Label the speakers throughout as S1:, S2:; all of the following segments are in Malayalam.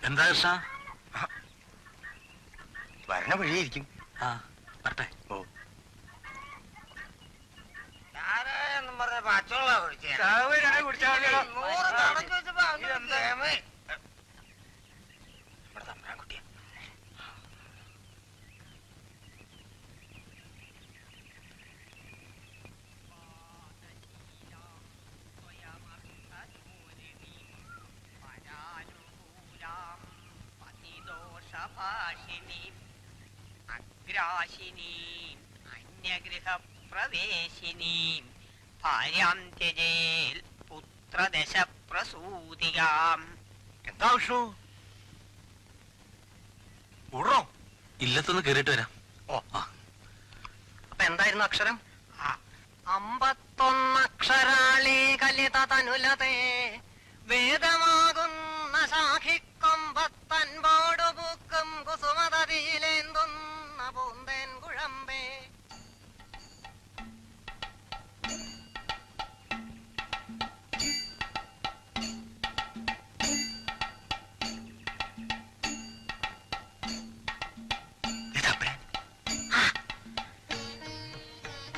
S1: എന്താ കൃഷ്ണ?
S2: വരണ വഴിയായിരിക്കും.
S1: ആ വരട്ടെ.
S2: ഓ
S3: അന്യഗൃഹപ്രവേശിനീം ഭാര്യാം ത്യജേൽ പുത്രദശപ്രസൂതികാം.
S2: എന്താ വിഷു? ഊറോ?
S1: ഇല്ലത്തൊന്ന് കേറിയിട്ട് വരാം.
S2: ഓ അപ്പൊ എന്തായിരുന്നു അക്ഷരം?
S3: 51 അക്ഷരാളി കലിത തനുലതേ വേദമാകുന്ന ശാഖിക്കൊമ്പത്തൻപോടു പൂക്കും കുസുമതതിയിലേന്തുന്ന പൂന്തേൻ കുഴമ്പേ.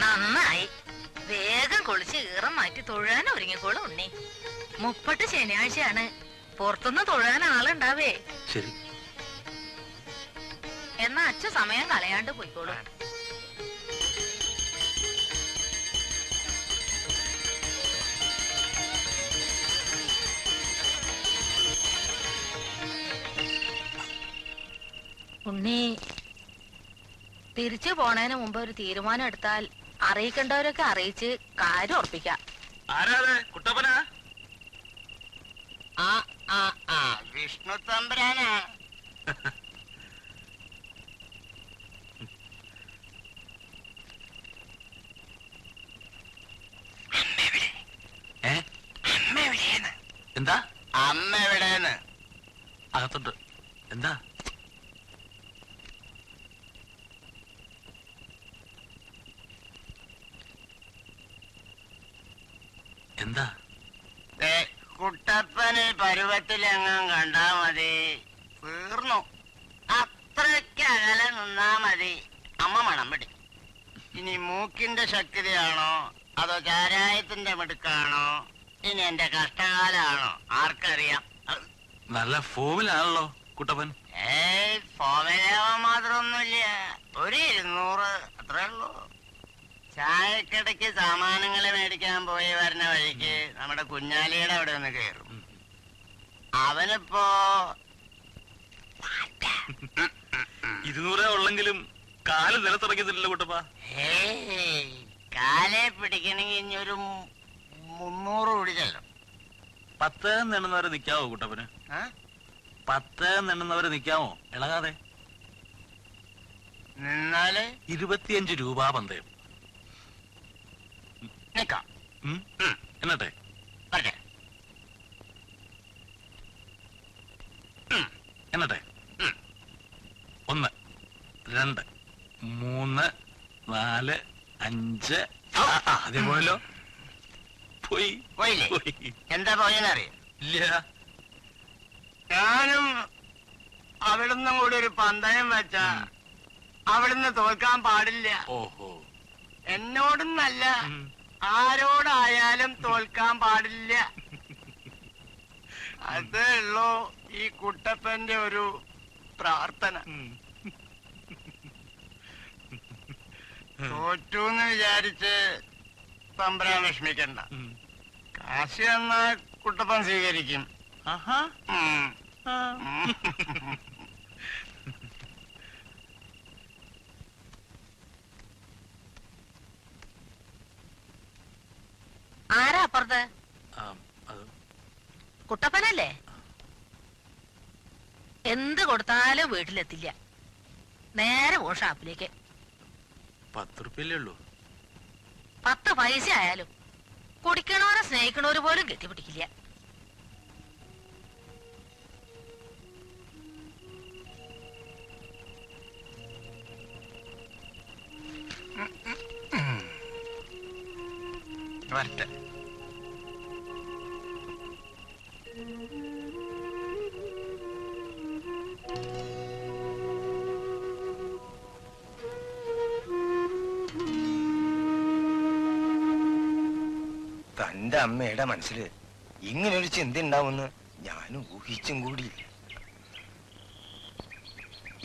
S4: നന്നായി, വേഗം കുളിച്ച് ഈറം മാറ്റി തൊഴാൻ ഒരുങ്ങിക്കോളും ഉണ്ണി. 30 ശനിയാഴ്ചയാണ്, പുറത്തുനിന്ന് തൊഴാൻ ആളുണ്ടാവേ.
S1: ശരി.
S4: എന്നാ അച്ഛൻ സമയം കളയാണ്ട് പോയിക്കോളും. ഉണ്ണി, തിരിച്ചു പോണതിന് മുമ്പ് ഒരു തീരുമാനം എടുത്താൽ അറിയിക്കേണ്ടവരൊക്കെ അറിയിച്ച് കാര്യം ഉറപ്പിക്കാം.
S1: ആരാത്? കുട്ടപ്പനാ?
S2: വിഷ്ണു തമ്പുരാനാ.
S1: എന്താ?
S2: അമ്മ എവിടെയെന്ന്?
S1: അകത്തുണ്ട്. എന്താ? എന്താ?
S2: കുട്ടപ്പനെ പരുവത്തിലെങ്ങും കണ്ടാ മതി, തീർന്നു. അത്രയ്ക്ക് അകലെ നിന്നാ മതി, അമ്മ മണം പിടി. ഇനി മൂക്കിന്റെ ശക്തിയാണോ അതോ ചാരായത്തിന്റെ മിടുക്കാണോ, ഇനി എന്റെ കഷ്ടകാലാണോ, ആർക്കറിയാം.
S1: നല്ല ഫോമിലാണല്ലോ കുട്ടപ്പൻ.
S2: ഫോമിലാവാൻ മാത്രമൊന്നുമില്ല, ഒരു 200 അത്രേ ഉള്ളൂ. ചായക്കടയ്ക്ക് സാമാനങ്ങൾ മേടിക്കാൻ പോയി വരുന്ന വഴിക്ക് നമ്മുടെ കുഞ്ഞാലിയുടെ അവിടെ ഒന്ന് കയറും. അവനിപ്പോ
S1: 200 ഉള്ളെങ്കിലും കാല് നിലത്തിറങ്ങിയതില്ലല്ലോ കുട്ടപ്പ.
S2: കാലെ പിടിക്കണമെങ്കിൽ ഇനി ഒരു 300 കൂടി ചെല്ലും.
S1: 10 എണ്ണുന്നവരെ നിക്കാവോ കുട്ടപ്പന്? 10 എണ്ണുന്നവരെ നിക്കാമോ ഇളകാതെ?
S2: നിന്നാല്
S1: 25 രൂപ പന്തയം.
S2: നിക്കാം.
S1: എന്നട്ടെ? എന്നട്ടെ? 1 2 3 4 5. അതേപോലോ
S2: പോയില്ലേ? എന്താ പോയെന്നറിയാം?
S1: ഇല്ല.
S2: ഞാനും അവിടുന്നും കൂടി ഒരു പന്തയം വെച്ച അവിടുന്ന് തോൽക്കാൻ പാടില്ല.
S1: ഓഹോ.
S2: എന്നോടും നല്ല ആരോടായാലും തോൽക്കാൻ പാടില്ല. അതേ ഉള്ളൂ ഈ കുട്ടപ്പന്റെ ഒരു പ്രാർത്ഥന. തോറ്റൂന്ന് വിചാരിച്ച് തമ്പുരാൻ വിഷമിക്കണ്ട. കാശ് എന്നാ കുട്ടപ്പൻ സ്വീകരിക്കും.
S4: ആരാ അപ്പുറത്ത്? കുട്ടപ്പനല്ലേ? എന്ത് കൊടുത്താലും വീട്ടിലെത്തില്ല, നേരെ പോ ഷാപ്പിലേക്ക്.
S1: 10 റുപ്യല്ലേ ഉള്ളൂ.
S4: 10 പൈസ ആയാലും കുടിക്കണോരെ സ്നേഹിക്കണോര് പോലും കെട്ടിപ്പിടിക്കില്ല.
S2: വരട്ടെ.
S5: എന്റെ അമ്മയുടെ മനസ്സില് ഇങ്ങനൊരു ചിന്ത ഉണ്ടാവുമെന്ന് ഞാൻ ഊഹിച്ചും കൂടി.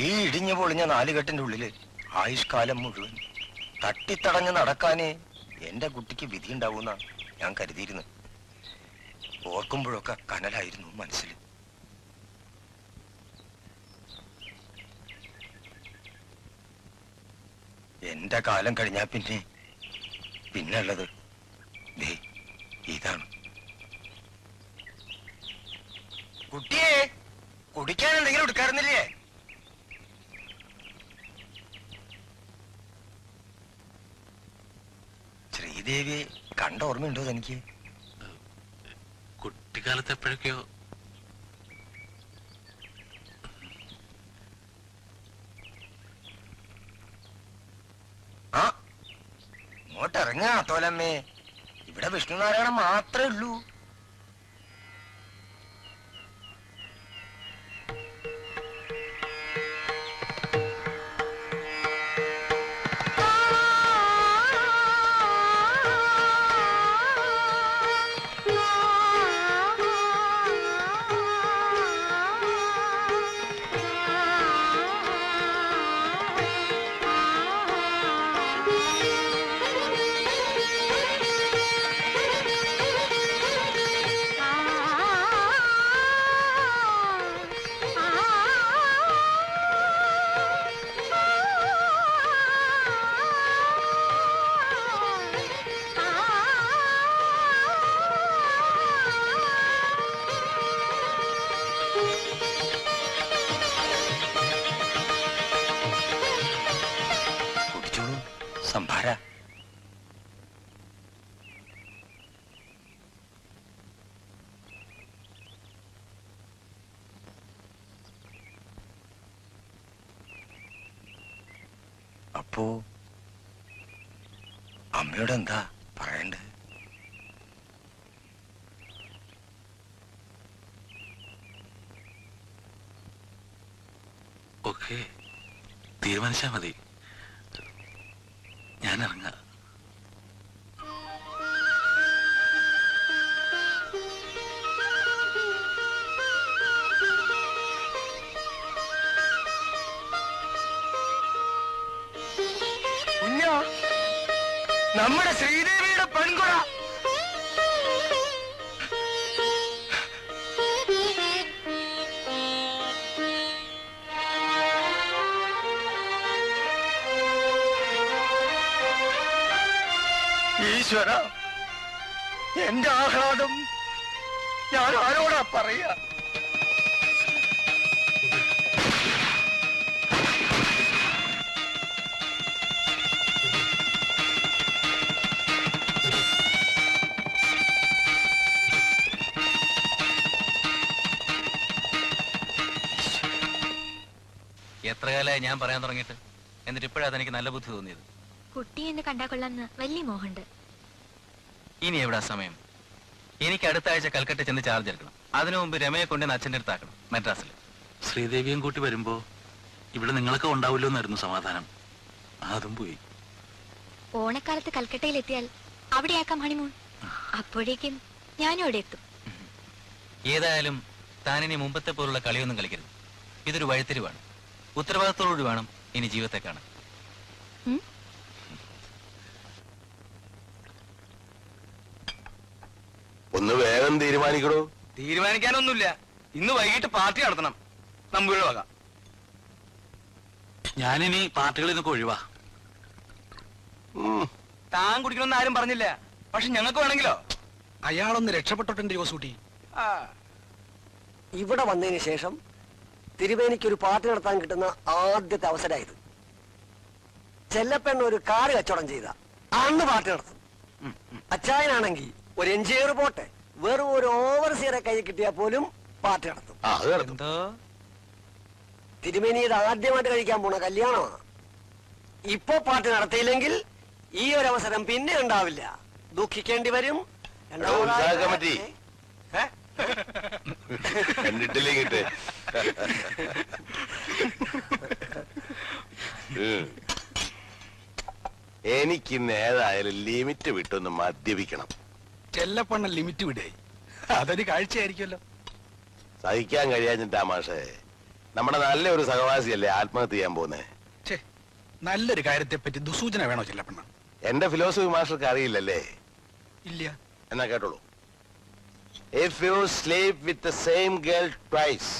S5: ഈ ഇടിഞ്ഞു പൊളിഞ്ഞ നാലുകെട്ടിന്റെ ഉള്ളില് ആയുഷ്കാലം മുഴുവൻ തട്ടിത്തടഞ്ഞ് നടക്കാനേ എന്റെ കുട്ടിക്ക് വിധി ഉണ്ടാവൂന്ന ഞാൻ കരുതിയിരുന്നു. ഓർക്കുമ്പോഴൊക്കെ കനലായിരുന്നു മനസ്സിൽ. എന്റെ കാലം കഴിഞ്ഞാ പിന്നുള്ളത് ദേ ഇതാണ്. കുട്ടിയെ കുടിക്കാൻ എന്തെങ്കിലും എടുക്കാറുന്നില്ലേ? ശ്രീദേവിയെ കണ്ട ഓർമ്മയുണ്ടോ തനിക്ക്?
S1: കുട്ടിക്കാലത്ത് എപ്പോഴൊക്കെയോ.
S5: ആ ഇങ്ങോട്ടിറങ്ങാ തോലമ്മേ, ഇവിടെ വിഷ്ണുനാരായണൻ മാത്രമേ ഉള്ളൂ. സംഭാര അപ്പോ അമ്മയോട് എന്താ പറയണ്ടേ?
S1: ഒക്കെ തീരുമാനിച്ചാ മതി. ഞാൻ ഇറങ്ങാം.
S5: കുഞ്ഞാ, നമ്മുടെ ശ്രീദേവിയുടെ പെൺകുറ. ഈശ്വര, എന്റെ ആഹ്ലാദം ഞാൻ ആരോടാ പറയാ?
S6: എത്ര കാലമായി ഞാൻ പറയാൻ തുടങ്ങിയിട്ട്, എന്നിട്ട് ഇപ്പോഴാണ് എനിക്ക് നല്ല ബുദ്ധി തോന്നിയത്.
S7: കുട്ടി എന്നെ കണ്ടാ കൊള്ളാന്ന് വലിയ മോഹമുണ്ട്.
S6: ഇനി എവിടാ സമയം? എനിക്ക് അടുത്ത ആഴ്ച കൽക്കട്ട ചെന്ന് ചാർജ് എടുക്കണം. അതിനു മുമ്പ് രമയെ കൊണ്ട് അച്ഛൻ്റെ അടുത്താക്കണം മദ്രാസിൽ.
S1: ശ്രീദേവിയും കൂട്ടി വരുമ്പോ ഇവിടെ നിങ്ങളൊക്കെ ഉണ്ടാവില്ലോ എന്നായിരുന്നു സമാധാനം. അതും പോയി.
S7: ഓണക്കാലത്ത് കൽക്കട്ടയിൽ എത്തിയാൽ അവിടെയാക്കാം ഹണിമൂൺ. അപ്പോഴേക്കും ഞാനും അവിടെ എത്തും.
S6: ഏതായാലും താനിനി മുമ്പത്തെ പോലുള്ള കളിയൊന്നും കളിക്കരുത്. ഇതൊരു വഴിത്തിരിവാണ്. ഉത്തരവാദിത്തോടുകൂടി വേണം ഇനി ജീവിതത്തെ കാണാൻ.
S8: ഒന്ന് വേഗം തീരുമാനിക്കണോ?
S2: തീരുമാനിക്കാനൊന്നുമില്ല. ഇന്ന് വൈകിട്ട് പാർട്ടി നടത്തണം. നമ്പൂരി വക.
S1: ഞാനിനി പാർട്ടികളിൽ നിന്നൊക്കെ ഒഴിവാ.
S2: താൻ കുടിക്കണമെന്ന് ആരും പറഞ്ഞില്ല. പക്ഷെ ഞങ്ങൾക്ക് വേണമെങ്കിലോ?
S9: അയാളൊന്ന് രക്ഷപ്പെട്ടോട്ടെ ജോസൂട്ടി.
S10: ഇവിടെ വന്നതിന് ശേഷം തിരുവേനിക്കൊരു പാർട്ടി നടത്താൻ കിട്ടുന്ന ആദ്യത്തെ അവസരമായത്. ചെല്ലപ്പെണ്ണ ഒരു കാറ് കച്ചവടം ചെയ്ത അന്ന് പാർട്ടി നടത്തും. അച്ചായനാണെങ്കിൽ ഒരു എൻജിനീയർ പോട്ടെ, വെറും ഒരു ഓവർസിയറെ കൈ കിട്ടിയാൽ പോലും പാർട്ടി നടത്തും.
S6: എന്തോ
S10: തിരുമേനി ഇത് ആദ്യമായിട്ട് കഴിക്കാൻ പോണ കല്യാണമാണ്. ഇപ്പോ പാർട്ടി നടത്തിയില്ലെങ്കിൽ ഈ ഒരു അവസരം പിന്നെ ഉണ്ടാവില്ല. ദുഃഖിക്കേണ്ടി വരും.
S8: കമ്മിറ്റി കണ്ടിട്ടില്ലേ കിട്ടേ? എനിക്കിന്ന് ഏതായാലും ലിമിറ്റ് വിട്ടൊന്ന് മദ്യപിക്കണം.
S9: ചെല്ലപ്പണ്ണ ലിമിറ്റ് വിടേ, അതൊരു കാഴ്ചയായിരിക്കുമല്ലോ.
S8: സഹിക്കാൻ കഴിയാഞ്ഞിട്ടാ മാഷേ. നമ്മുടെ നല്ലൊരു സഹവാസിയല്ലേ ആത്മഹത്യ ചെയ്യാൻ പോകുന്നേ.
S9: ഛേ, നല്ലൊരു കാര്യത്തെ പറ്റി ദുസൂചന വേണോ ചെല്ലപ്പണ്ണ?
S8: എന്റെ ഫിലോസഫി മാസ്റ്റർക്ക് അറിയില്ലല്ലേ?
S9: ഇല്ല.
S8: എന്നാ കേട്ടോളൂ. If you sleep with the same girl twice,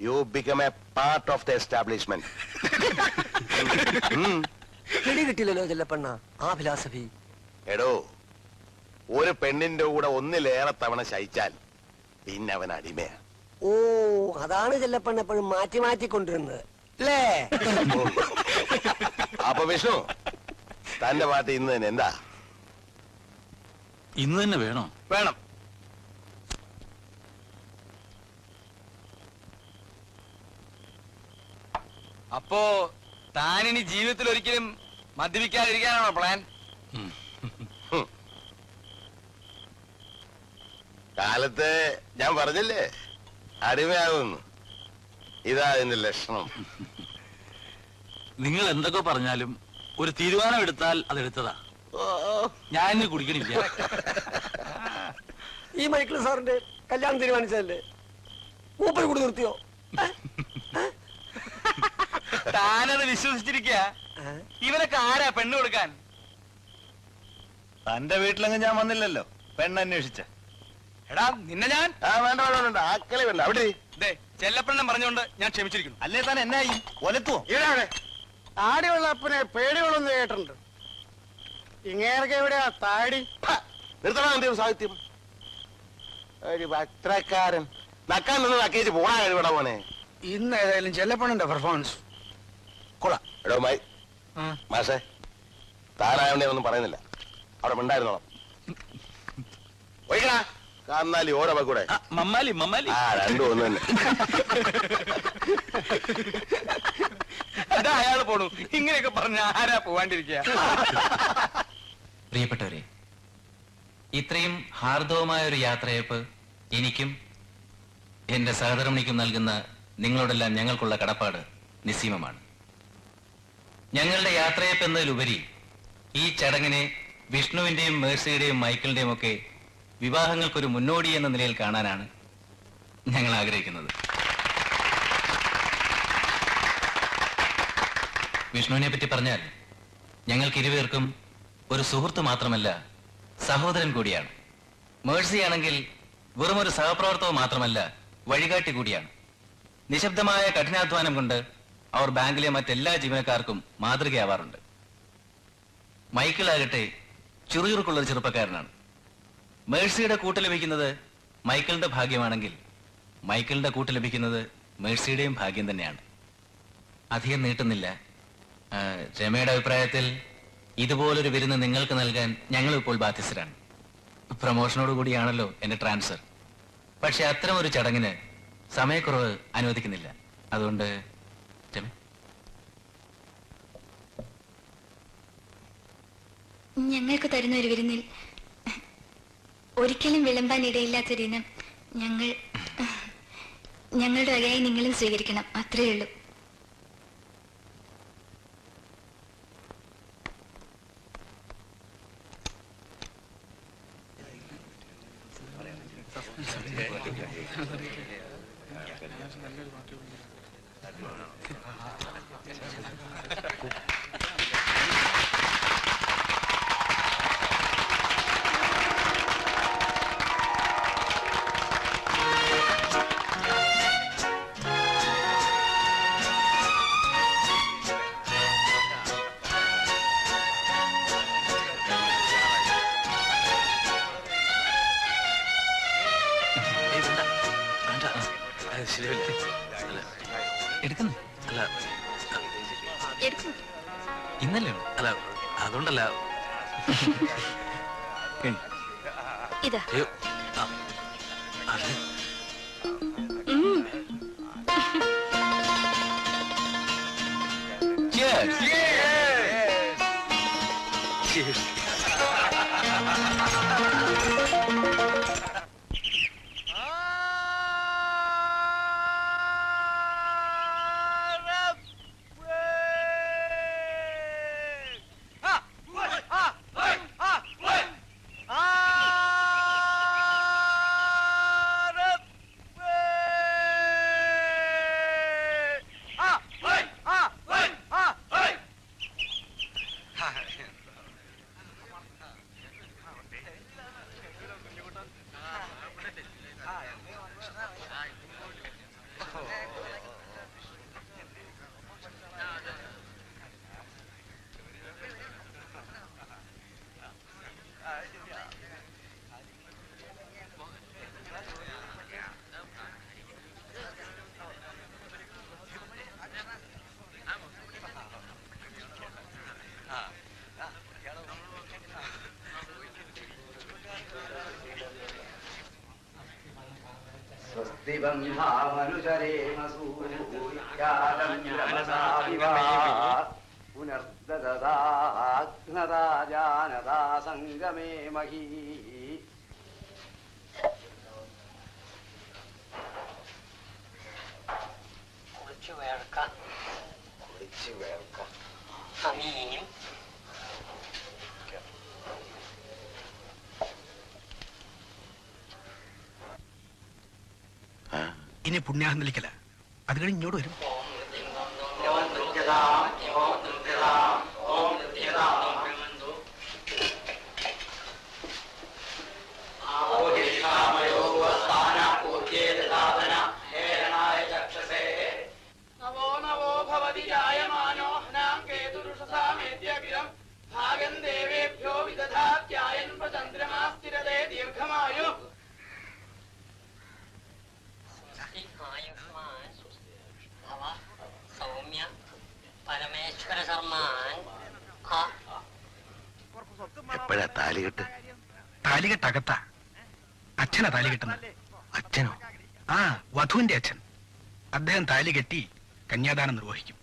S8: you become a part of the establishment.
S10: പിടി കിട്ടില്ലല്ലോ ചെല്ലപ്പണ്ണ ആ ഫിലോസഫി.
S8: എടോ, ഒരു പെണ്ണിന്റെ കൂടെ ഒന്നിലേറെ തവണ ശയിച്ചാൽ പിന്നെ അവൻ അടിമയാ.
S10: ഓ, അതാണ് ചെല്ലപ്പണ്ണ എപ്പോഴും മാറ്റി മാറ്റി കൊണ്ടുവരുന്നത് അല്ലേ?
S8: അപ്പൊ വിഷ്ണു, തന്റെ പാട്ട് ഇന്ന് തന്നെ എന്താ?
S1: ഇന്ന് തന്നെ വേണോ?
S2: വേണം.
S11: അപ്പോ താനിനി ജീവിതത്തിൽ ഒരിക്കലും മദ്യപിക്കാതിരിക്കാനാണോ പ്ലാൻ?
S8: കാലത്ത് ഞാൻ പറഞ്ഞില്ലേ അടിമയാകുന്നു. ഇതാ അതിന്റെ ലക്ഷണം.
S1: നിങ്ങൾ എന്തൊക്കെ പറഞ്ഞാലും ഒരു തീരുമാനം എടുത്താൽ അതെടുത്തതാ. ഞാൻ ഇനി കുടിക്കണില്ല.
S10: ഈ മൈക്കിൾ സാറിന്റെ കല്യാണം തീരുമാനിച്ചതല്ലേ? മൂപ്പര് കൂടി നിർത്തിയോ?
S11: താനത് വിശ്വസിച്ചിരിക്കുക. ഇവനൊക്കെ ആരാ പെണ്ണ് കൊടുക്കാൻ?
S5: തന്റെ വീട്ടിലെങ്ങും ഞാൻ വന്നില്ലല്ലോ പെണ്ണന്വേഷിച്ച.
S11: എടാ നിന്നെ ഞാൻ
S8: വേണ്ട വേണ്ട വേണ്ട, ആക്കളി വേണ്ട. അവിടെ
S11: ചെല്ലപ്പെണ്ണം പറഞ്ഞുകൊണ്ട് ഞാൻ ക്ഷമിച്ചിരിക്കുന്നു.
S5: അല്ലേ താൻ എന്നായി ഒലത്തുവോ?
S2: ഇവിടെ താടിയുള്ള അപ്പനെ പേടികളൊന്നും കേട്ടിട്ടുണ്ട്. ഇങ്ങേർക്ക് എവിടെയാ താടി?
S8: നിർത്തണം എന്തെങ്കിലും സാഹിത്യം. ഒരു പത്രക്കാരൻ നക്കാൻ നിന്ന് നക്കേച്ച് പോണാ കഴിവട പോനെ.
S9: ഇന്ന് ഏതായാലും ചെല്ലപ്പണ്ണന്റെ പെർഫോമൻസ് കൊള്ളാം.
S8: എടോ മാഷേ, താനായോണ്ടേ ഒന്നും പറയുന്നില്ല. അവിടെ മിണ്ടായിരുന്നോളാം. ഒഴിക്കണ കാന്നാലി ഓട കൂടെ.
S1: മമ്മാലി മമ്മാലി.
S8: ആ, രണ്ടും ഒന്ന് തന്നെ.
S11: അതാ അയാള് പോണു. ഇങ്ങനെയൊക്കെ പറഞ്ഞ ആരാ പോവാണ്ടിരിക്കുക?
S6: പ്രിയപ്പെട്ടവരെ, ഇത്രയും ഹാർദവമായ ഒരു യാത്രയപ്പ് എനിക്കും എന്റെ സഹധർമ്മിണിക്കും നൽകുന്ന നിങ്ങളോടെല്ലാം ഞങ്ങൾക്കുള്ള കടപ്പാട് നിസ്സീമമാണ്. ഞങ്ങളുടെ യാത്രയപ്പ് എന്നതിലുപരി ഈ ചടങ്ങിനെ വിഷ്ണുവിന്റെയും മേഴ്സിയുടെയും മൈക്കിളിന്റെയും ഒക്കെ വിവാഹങ്ങൾക്കൊരു മുന്നോടി എന്ന നിലയിൽ കാണാനാണ് ഞങ്ങൾ ആഗ്രഹിക്കുന്നത്. വിഷ്ണുവിനെ പറ്റി പറഞ്ഞാൽ ഞങ്ങൾക്ക് ഇരുവർക്കും ഒരു സുഹൃത്ത് മാത്രമല്ല, സഹോദരൻ കൂടിയാണ്. മേഴ്സി ആണെങ്കിൽ വെറും ഒരു സഹപ്രവർത്തകർ മാത്രമല്ല, വഴികാട്ടി കൂടിയാണ്. നിശബ്ദമായ കഠിനാധ്വാനം കൊണ്ട് അവർ ബാങ്കിലെ മറ്റെല്ലാ ജീവനക്കാർക്കും മാതൃകയാവാറുണ്ട്. മൈക്കിളാകട്ടെ ചുറുചുറുക്കുള്ളൊരു ചെറുപ്പക്കാരനാണ്. മേഴ്സിയുടെ കൂട്ട് ലഭിക്കുന്നത് മൈക്കിളിന്റെ ഭാഗ്യമാണെങ്കിൽ മൈക്കിളിന്റെ കൂട്ട് ലഭിക്കുന്നത് മേഴ്സിയുടെയും ഭാഗ്യം തന്നെയാണ്. അധികം നീട്ടുന്നില്ല. രമയുടെ അഭിപ്രായത്തിൽ ഇതുപോലൊരു വിരുന്ന് നിങ്ങൾക്ക് നൽകാൻ ഞങ്ങൾ ഇപ്പോൾ ബാധ്യസ്ഥരാണ്. പ്രമോഷനോട് കൂടിയാണല്ലോ എന്റെ ട്രാൻസ്ഫർ. പക്ഷെ അത്തരം ഒരു ചടങ്ങിന് സമയക്കുറവ് അനുവദിക്കുന്നില്ല. അതുകൊണ്ട് രമ,
S7: ഞങ്ങൾക്ക് തരുന്ന ഒരു വിരുന്നിൽ ഒരിക്കലും വിളമ്പാൻ ഇടയില്ലാത്തൊരിനം ഞങ്ങളുടെ വകയായി നിങ്ങളും സ്വീകരിക്കണം. അത്രയേ ഉള്ളൂ.
S6: എടുക്കുന്നു
S1: അല്ല
S6: ഇന്നല്ലേ?
S1: അല്ല അതുകൊണ്ടല്ല.
S7: ഇതാ.
S1: അയ്യോ, അത്
S10: സംഗമേ മഹീ കുളിച്ചു വേർക്കാം അമീൻ
S9: ഇനി പുണ്യാഹന്തലിക്കല അത് കഴിഞ്ഞ് ഇങ്ങോട്ട് വരും.
S11: നവോ നവോ ഭവതി ജായമാനോ ഹ്നാം കേതുരുഷസാമേദ്യഗിരം ഭാഗം ദേവേഭ്യോ വിദധാത്യായൻ പ്രചന്ദ്രമാ സ്ഥിരതേ ദീർഘമായു.
S3: സൗമ്യ പരമേശ്വര ശർമാൻ
S8: എപ്പോഴാ താലികെട്ട്?
S9: താലികെട്ടകത്താ. അച്ഛനാ താലി കെട്ടുന്നത്.
S8: അച്ഛനോ?
S9: ആ, വധുവിന്റെ അച്ഛൻ. അദ്ദേഹം താലി കെട്ടി കന്യാദാനം നിർവഹിക്കും.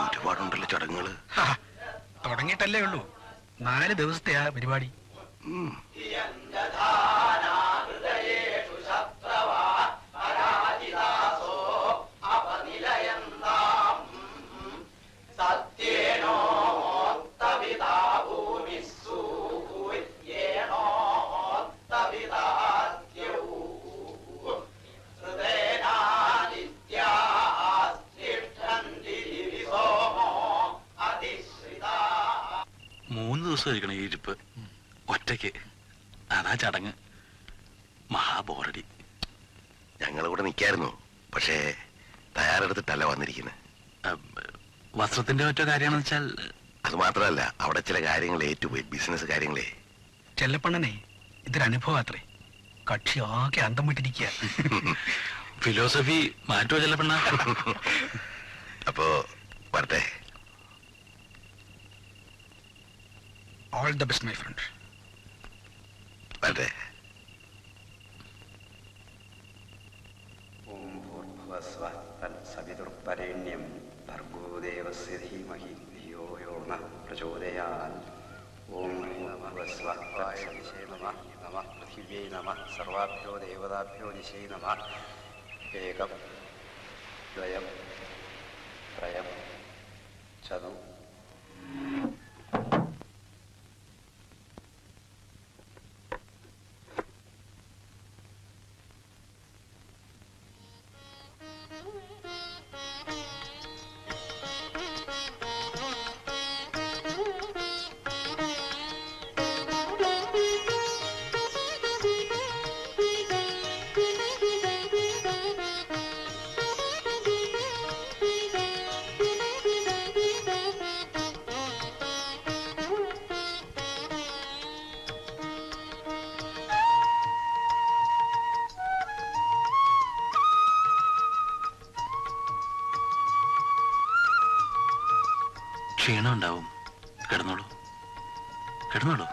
S8: ഒരുപാടുണ്ടല്ലോ ചടങ്ങുകള്.
S9: തുടങ്ങിയിട്ടല്ലേ ഉള്ളൂ. 4 ദിവസത്തെയാ പരിപാടി.
S1: കഴിക്കണം ഈ ഇരിപ്പ് ഒറ്റയ്ക്ക്. അതാ ചടങ്ങ്. മഹാബോറടി.
S8: ഞങ്ങളിവിടെ നിൽക്കായിരുന്നു, പക്ഷേ തയ്യാറെടുത്തിട്ടല്ല വന്നിരിക്കുന്നത്.
S1: വസ്ത്രത്തിന്റെ മറ്റോ കാര്യമാണെന്ന് വെച്ചാൽ
S8: അത് മാത്രമല്ല, അവിടെ ചില കാര്യങ്ങൾ ഏറ്റുപോയി, ബിസിനസ് കാര്യങ്ങളെ.
S9: ചെല്ലപ്പണ്ണനെ ഇതൊരനുഭവം അത്രേ. കക്ഷി ആകെ അന്തം വിട്ടിരിക്കുക.
S1: ഫിലോസഫി മാറ്റുമോ ചെല്ലപ്പണ്ണ?
S8: അപ്പോ വരട്ടെ.
S9: All the best, my friend.
S8: വരട്ടെ.
S10: ഓം ഭൂർഭുവസ്വഃ തത്സവിതുർവരേണ്യം ഭർഗോ ദേവസ്യ ധീമഹി ധിയോ യോ നഃ പ്രചോദയാത്. ഓം ഭൂർഭുവസ്വഃ തത്സവിതേ നമഃ. നമഃ പൃഥിവ്യൈ നമഃ. സർവാഭ്യോ ദേവതാഭ്യോ ദിശൈ നമഃ. ഏകം ദ്വയം ത്രയം ചതു.
S1: ക്ഷീണം ഉണ്ടാവും. കിടന്നോളൂ, കിടന്നോളൂ.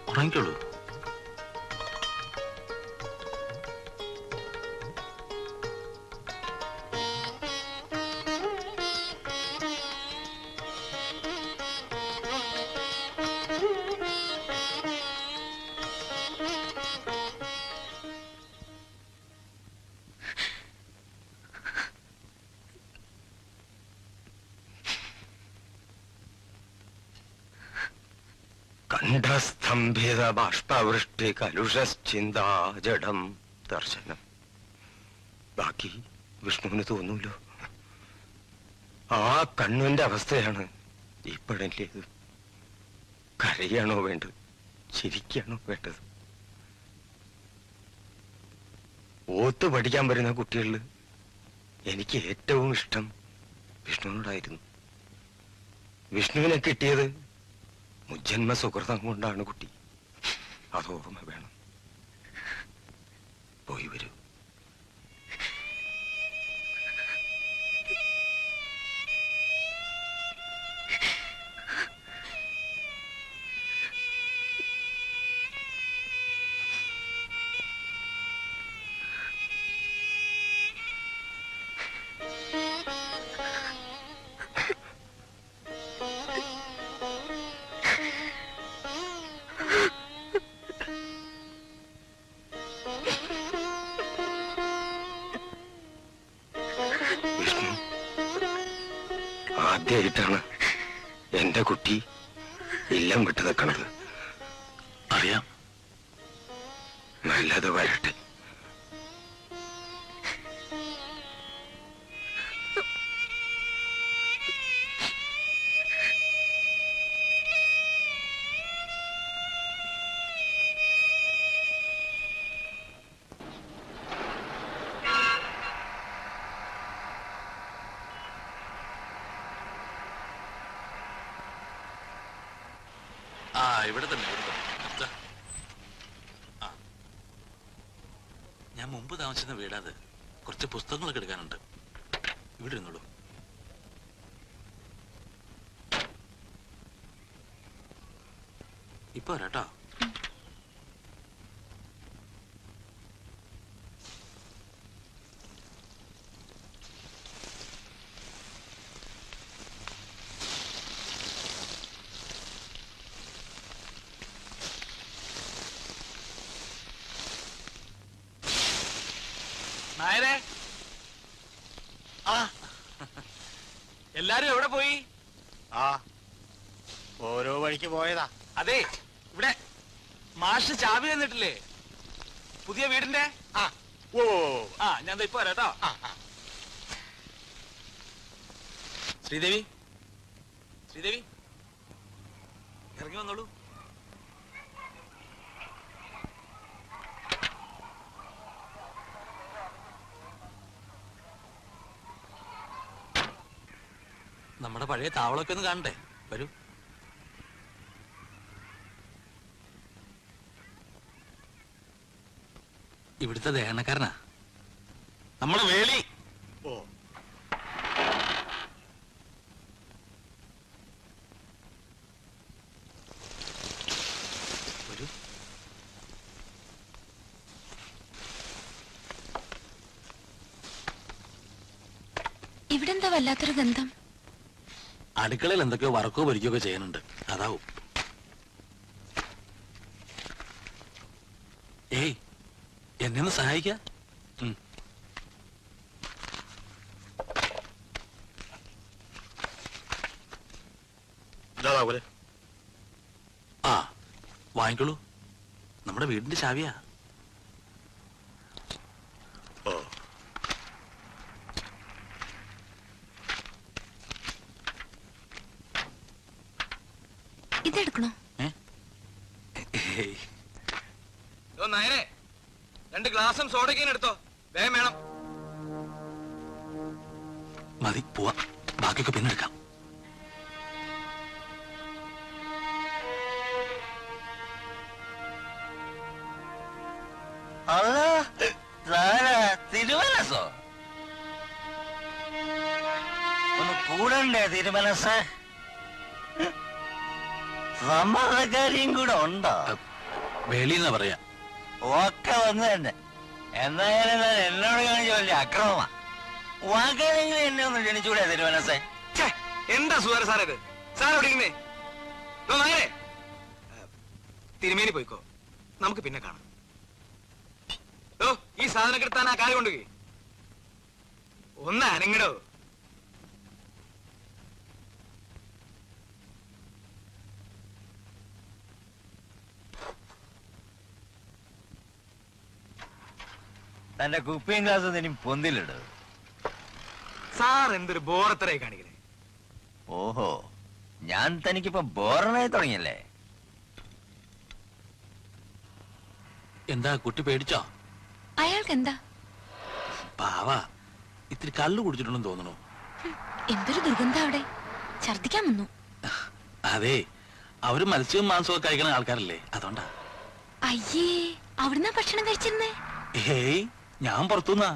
S1: ഉറങ്ങിക്കോളൂ.
S5: കണ്ഠസ്തംഭിത ബാഷ്പവൃഷ്ടി കലുഷശ്ചിന്താ ജഡം ദർശനം. ബാക്കി വിഷ്ണുവിന് തോന്നൂലോ. ആ കണ്ണുവിന്റെ അവസ്ഥയാണ് ഇപ്പോഴേത്. കരയാണോ വേണ്ടത്, ചിരിക്കാണോ വേണ്ടത്? ഓത്ത് പഠിക്കാൻ വരുന്ന കുട്ടികളിൽ എനിക്ക് ഏറ്റവും ഇഷ്ടം വിഷ്ണുവിനോടായിരുന്നു. വിഷ്ണുവിനെ കിട്ടിയത് മുജ്ജന്മ സുഹൃതം കൊണ്ടാണ് കുട്ടി. അത് ഓർമ്മ വേണം. പോയി വരൂ. ആദ്യമായിട്ടാണ് എന്റെ കുട്ടി ഇല്ലം വിട്ടു നിൽക്കണത്.
S1: അറിയാം.
S5: നല്ലത് വരട്ടെ.
S1: ഇവിടെ തന്നെ. ഞാൻ മുമ്പ് താമസിക്കുന്ന വീടാത്. കുറച്ച് പുസ്തകങ്ങളൊക്കെ എടുക്കാനുണ്ട്. ഇവിടെ ഇരുന്നോളൂ. ഇപ്പൊ വരാട്ടോ.
S11: നായരെ, എല്ലാരും എവിടെ പോയി?
S2: ഓരോ വഴിക്ക് പോയതാ.
S11: അതെ, ഇവിടെ മാഷ് ചാവി തന്നിട്ടില്ലേ പുതിയ വീടിന്റെ? ഞാൻ ഇപ്പൊ വരാട്ടോ. ശ്രീദേവി, ശ്രീദേവി ഇറങ്ങി വന്നോളൂ.
S1: നമ്മുടെ പഴയ താവളമൊക്കെ ഒന്ന് കാണണ്ടേ? വരൂ. ഇവിടുത്തെ ദേഹണക്കാരനാ നമ്മുടെ വേളി. വരൂ.
S7: ഇവിടെന്താ വല്ലാത്തൊരു ഗന്ധം?
S1: അടുക്കളയിൽ എന്തൊക്കെയോ വറക്കോ പൊരിക്കുകയൊക്കെ ചെയ്യുന്നുണ്ട്. അതാവും. ഏയ്, എന്നെ ഒന്ന് സഹായിക്ക. ആ, വാങ്ങിക്കോളൂ. നമ്മുടെ വീടിന്റെ ചാവിയാ.
S7: ഇതെടുക്കണോ?
S11: നായരെ, 2 ഗ്ലാസും സോഡയ്ക്കും എടുത്തോ. വേഗം വേണം.
S1: മതി, പോവാ. ബാക്കിയൊക്കെ പിന്നെ എടുക്കാം.
S5: തിരുമനസോ? ഒന്ന് കൂടണ്ടേ തിരുമനസ്? സമ്മതക്കാരിയും കൂടെ ഉണ്ടോ?
S1: വേളിന്നാ പറയാ.
S5: ഒക്കെ വന്ന് തന്നെ. എന്തായാലും എന്നോട് കാണിച്ച വലിയ അക്രമമാ. വാക്കാനെങ്കിലും എന്നെ ഒന്ന് ക്ഷണിച്ചൂടെ തിരുമനസേ?
S11: എന്താ സുധാര സാറേ ഇത്? സാർ എവിടെയിരുന്നേ? നായരെ, തിരുമേനി പോയിക്കോ, നമുക്ക് പിന്നെ കാണാം. ഈ സാധനം കിട്ടാൻ ആ കാര്യം കൊണ്ടുപോയി ഒന്ന് അനങ്ങിടോ.
S5: തന്റെ കുപ്പിയും ഗ്ലാസ് ഇനി പൊന്തിലിട്.
S11: സാർ എന്തൊരു ബോറത്തരായി കാണിക്കണേ.
S5: ഓഹോ, ഞാൻ തനിക്കിപ്പോ ബോറനായി തുടങ്ങിയല്ലേ?
S1: എന്താ കുട്ടി പേടിച്ചോ?
S7: അയാൾക്ക് എന്താ?
S1: പാവാ, ഇത്തിരി കള്ളു കുടിച്ചിട്ടുണ്ടെന്ന് തോന്നുന്നു.
S7: എന്തൊരു ദുർഗന്ധം അവിടെ. ഛർദിക്കാൻ വന്നു.
S1: അതെ, അവര് മത്സ്യവും മാംസവും കഴിക്കുന്ന ആൾക്കാരല്ലേ, അതുകൊണ്ടാ.
S7: അയ്യേ, അവിടുന്ന് ഭക്ഷണം കഴിച്ചിരുന്നേ?
S1: ഏയ്, ഞാൻ പുറത്തുനിന്നാ.